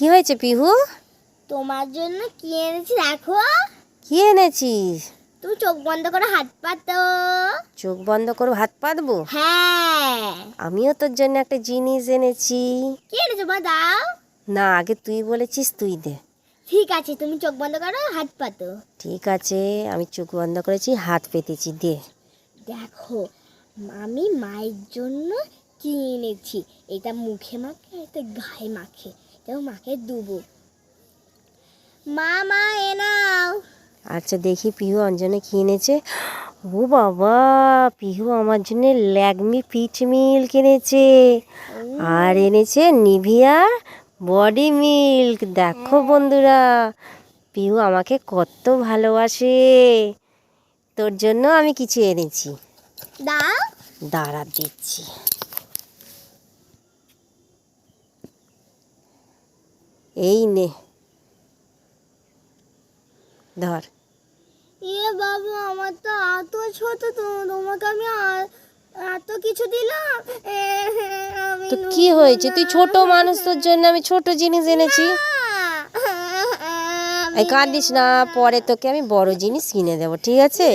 কি হয়েছে পিহু? তোমার জন্য কি এনেছি দেখো। কি এনেছিস? তুমি চোখ বন্ধ করে হাত পাতো। চোখ বন্ধ করে হাত পাতবো? হ্যাঁ। আমিও তোর জন্য একটা জিনিস এনেছি। কি এনেছো মা? দাও। না, আগে তুই বলেছিস, তুই দে। ঠিক আছে, তুমি চোখ বন্ধ করো, হাত পাতো। ঠিক আছে, আমি চোখ বন্ধ করেছি, হাত পেতেছি, দে। দেখো, আমি মায়ের জন্য কি এনেছি। এটা মুখে মাখে, এটা গায়ে মাখে, এটা মাকে দেবো। মা মা এ নাও। আচ্ছা দেখি পিহু আমার জন্য কি এনেছে। ও বাবা, পিহু আমার জন্য ল্যাকমি পিচ মিল্ক এনেছে। আর এনেছে নিভিয়া বডি মিল্ক। দেখো বন্ধুরা, পিহু আমাকে কত ভালোবাসে। তোর জন্য আমি কিছু এনেছি, দাও। দাঁড়া দিচ্ছি। এই নে, ধর। বাবু, আমার তো এত ছোট, তো তোমাকে আমি এত কিছু দিলাম। আমি তো কি হয়েছে? তুই ছোট মানুষ, তোর জন্য আমি ছোট জিনিস এনেছি। এই কাঁদিস না, পরে তোকে আমি বড় জিনিস কিনে দেবো, ঠিক আছে?